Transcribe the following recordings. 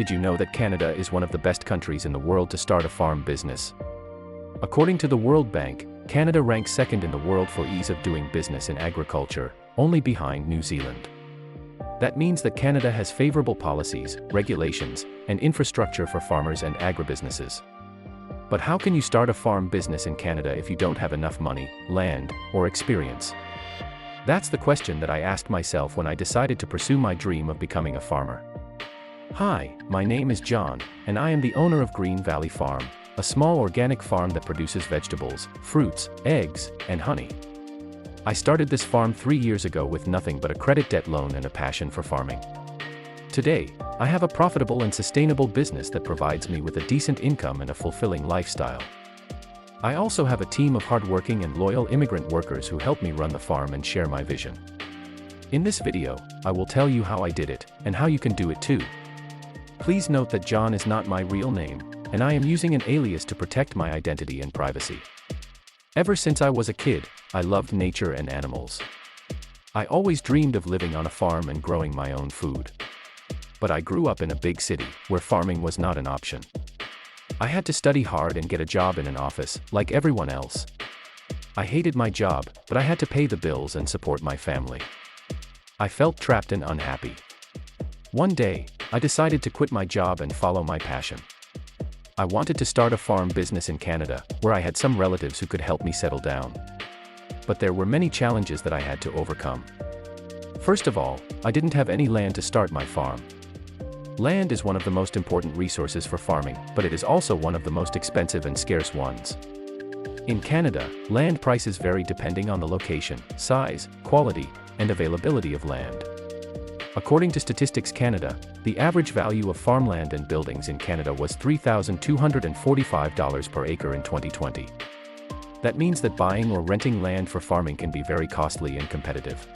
Did you know that Canada is one of the best countries in the world to start a farm business? According to the World Bank, Canada ranks second in the world for ease of doing business in agriculture, only behind New Zealand. That means that Canada has favorable policies, regulations, and infrastructure for farmers and agribusinesses. But how can you start a farm business in Canada if you don't have enough money, land, or experience? That's the question that I asked myself when I decided to pursue my dream of becoming a farmer. Hi, my name is John, and I am the owner of Green Valley Farm, a small organic farm that produces vegetables, fruits, eggs, and honey. I started this farm 3 years ago with nothing but a credit debt loan and a passion for farming. Today, I have a profitable and sustainable business that provides me with a decent income and a fulfilling lifestyle. I also have a team of hardworking and loyal immigrant workers who help me run the farm and share my vision. In this video, I will tell you how I did it, and how you can do it too. Please note that John is not my real name, and I am using an alias to protect my identity and privacy. Ever since I was a kid, I loved nature and animals. I always dreamed of living on a farm and growing my own food. But I grew up in a big city, where farming was not an option. I had to study hard and get a job in an office, like everyone else. I hated my job, but I had to pay the bills and support my family. I felt trapped and unhappy. One day, I decided to quit my job and follow my passion. I wanted to start a farm business in Canada, where I had some relatives who could help me settle down. But there were many challenges that I had to overcome. First of all, I didn't have any land to start my farm. Land is one of the most important resources for farming, but it is also one of the most expensive and scarce ones. In Canada, land prices vary depending on the location, size, quality, and availability of land. According to Statistics Canada, the average value of farmland and buildings in Canada was $3,245 per acre in 2020. That means that buying or renting land for farming can be very costly and competitive.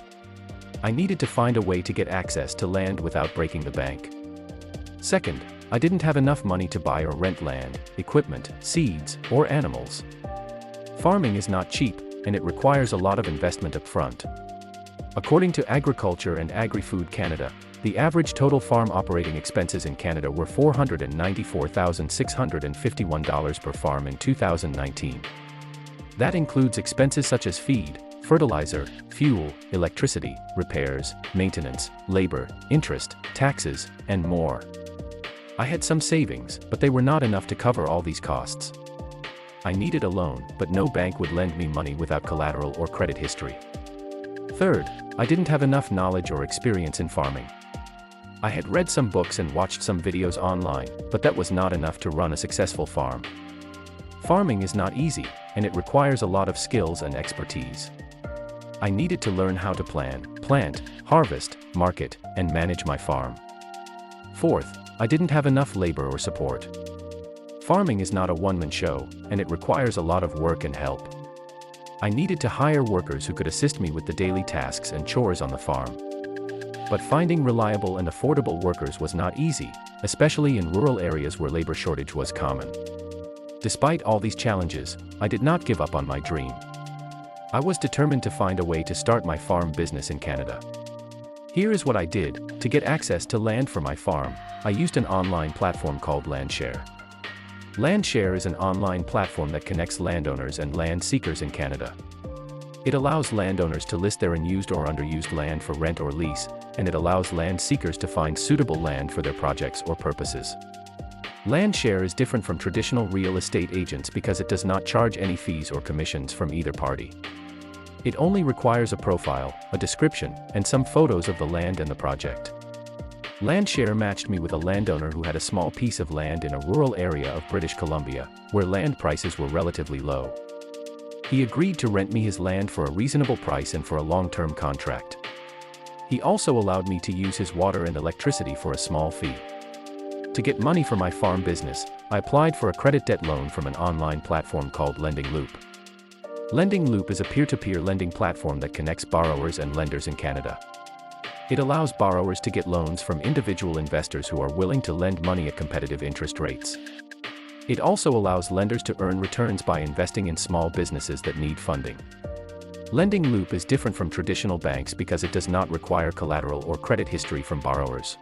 I needed to find a way to get access to land without breaking the bank. Second, I didn't have enough money to buy or rent land, equipment, seeds, or animals. Farming is not cheap, and it requires a lot of investment up front. According to Agriculture and Agri-Food Canada, the average total farm operating expenses in Canada were $494,651 per farm in 2019. That includes expenses such as feed, fertilizer, fuel, electricity, repairs, maintenance, labor, interest, taxes, and more. I had some savings, but they were not enough to cover all these costs. I needed a loan, but no bank would lend me money without collateral or credit history. Third, I didn't have enough knowledge or experience in farming. I had read some books and watched some videos online, but that was not enough to run a successful farm. Farming is not easy, and it requires a lot of skills and expertise. I needed to learn how to plan, plant, harvest, market, and manage my farm. Fourth, I didn't have enough labor or support. Farming is not a one-man show, and it requires a lot of work and help. I needed to hire workers who could assist me with the daily tasks and chores on the farm. But finding reliable and affordable workers was not easy, especially in rural areas where labor shortage was common. Despite all these challenges, I did not give up on my dream. I was determined to find a way to start my farm business in Canada. Here is what I did. To get access to land for my farm, I used an online platform called Landshare. Landshare is an online platform that connects landowners and land seekers in Canada. It allows landowners to list their unused or underused land for rent or lease, and it allows land seekers to find suitable land for their projects or purposes. Landshare is different from traditional real estate agents because it does not charge any fees or commissions from either party. It only requires a profile, a description, and some photos of the land and the project. Landshare matched me with a landowner who had a small piece of land in a rural area of British Columbia, where land prices were relatively low. He agreed to rent me his land for a reasonable price and for a long-term contract. He also allowed me to use his water and electricity for a small fee. To get money for my farm business, I applied for a credit debt loan from an online platform called Lending Loop. Lending Loop is a peer-to-peer lending platform that connects borrowers and lenders in Canada. It allows borrowers to get loans from individual investors who are willing to lend money at competitive interest rates. It also allows lenders to earn returns by investing in small businesses that need funding. Lending Loop is different from traditional banks because it does not require collateral or credit history from borrowers.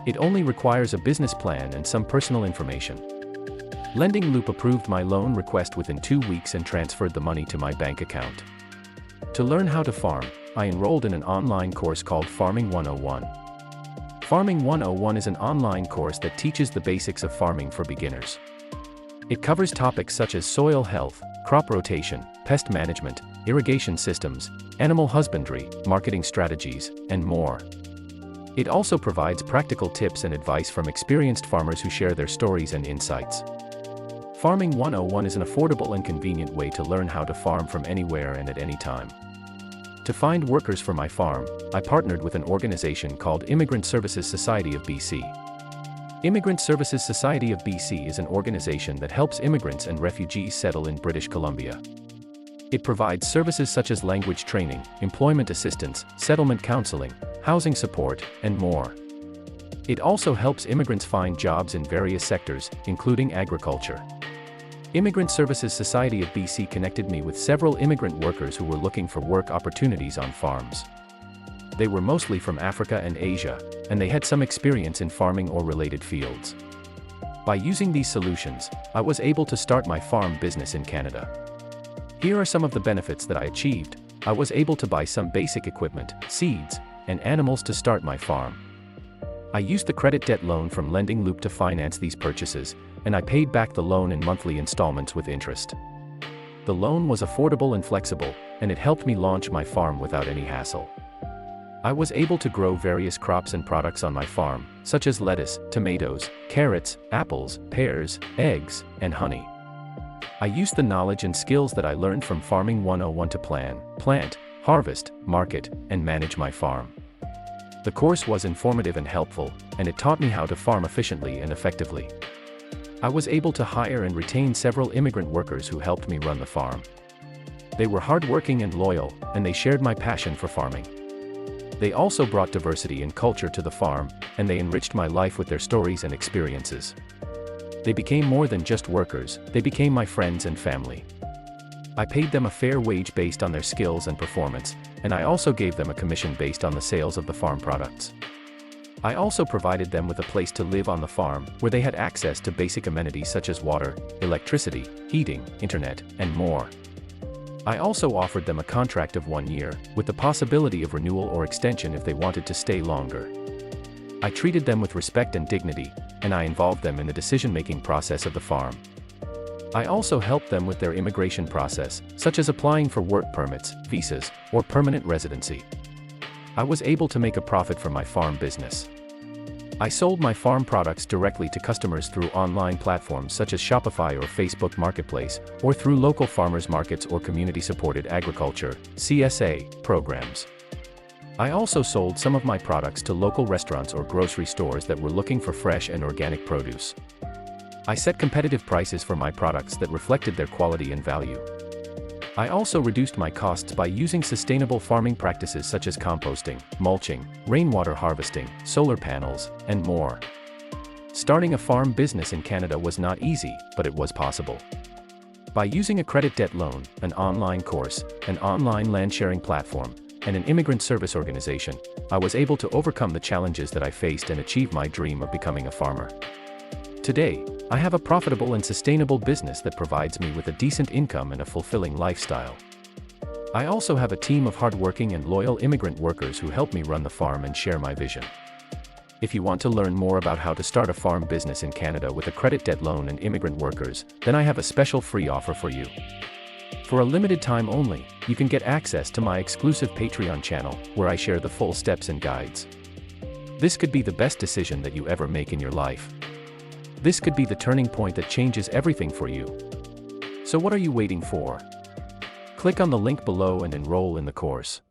It only requires a business plan and some personal information. Lending Loop approved my loan request within 2 weeks and transferred the money to my bank account. To learn how to farm, I enrolled in an online course called Farming 101. Farming 101 is an online course that teaches the basics of farming for beginners. It covers topics such as soil health, crop rotation, pest management, irrigation systems, animal husbandry, marketing strategies, and more. It also provides practical tips and advice from experienced farmers who share their stories and insights. Farming 101 is an affordable and convenient way to learn how to farm from anywhere and at any time. To find workers for my farm, I partnered with an organization called Immigrant Services Society of BC. Immigrant Services Society of BC is an organization that helps immigrants and refugees settle in British Columbia. It provides services such as language training, employment assistance, settlement counseling, housing support, and more. It also helps immigrants find jobs in various sectors, including agriculture. Immigrant Services Society of BC connected me with several immigrant workers who were looking for work opportunities on farms. They were mostly from Africa and Asia, and they had some experience in farming or related fields. By using these solutions, I was able to start my farm business in Canada. Here are some of the benefits that I achieved. I was able to buy some basic equipment, seeds, and animals to start my farm. I used the credit debt loan from Lending Loop to finance these purchases, and I paid back the loan in monthly installments with interest. The loan was affordable and flexible, and it helped me launch my farm without any hassle. I was able to grow various crops and products on my farm, such as lettuce, tomatoes, carrots, apples, pears, eggs, and honey. I used the knowledge and skills that I learned from Farming 101 to plan, plant, harvest, market, and manage my farm. The course was informative and helpful, and it taught me how to farm efficiently and effectively. I was able to hire and retain several immigrant workers who helped me run the farm. They were hardworking and loyal, and they shared my passion for farming. They also brought diversity and culture to the farm, and they enriched my life with their stories and experiences. They became more than just workers, they became my friends and family. I paid them a fair wage based on their skills and performance, and I also gave them a commission based on the sales of the farm products. I also provided them with a place to live on the farm, where they had access to basic amenities such as water, electricity, heating, internet, and more. I also offered them a contract of 1 year, with the possibility of renewal or extension if they wanted to stay longer. I treated them with respect and dignity, and I involved them in the decision-making process of the farm. I also helped them with their immigration process, such as applying for work permits, visas, or permanent residency. I was able to make a profit from my farm business. I sold my farm products directly to customers through online platforms such as Shopify or Facebook Marketplace, or through local farmers markets or community-supported agriculture (CSA) programs. I also sold some of my products to local restaurants or grocery stores that were looking for fresh and organic produce. I set competitive prices for my products that reflected their quality and value. I also reduced my costs by using sustainable farming practices such as composting, mulching, rainwater harvesting, solar panels, and more. Starting a farm business in Canada was not easy, but it was possible. By using a credit debt loan, an online course, an online land sharing platform, and an immigrant service organization, I was able to overcome the challenges that I faced and achieve my dream of becoming a farmer. Today, I have a profitable and sustainable business that provides me with a decent income and a fulfilling lifestyle. I also have a team of hardworking and loyal immigrant workers who help me run the farm and share my vision. If you want to learn more about how to start a farm business in Canada with a credit debt loan and immigrant workers, then I have a special free offer for you. For a limited time only, you can get access to my exclusive Patreon channel, where I share the full steps and guides. This could be the best decision that you ever make in your life. This could be the turning point that changes everything for you. So what are you waiting for? Click on the link below and enroll in the course.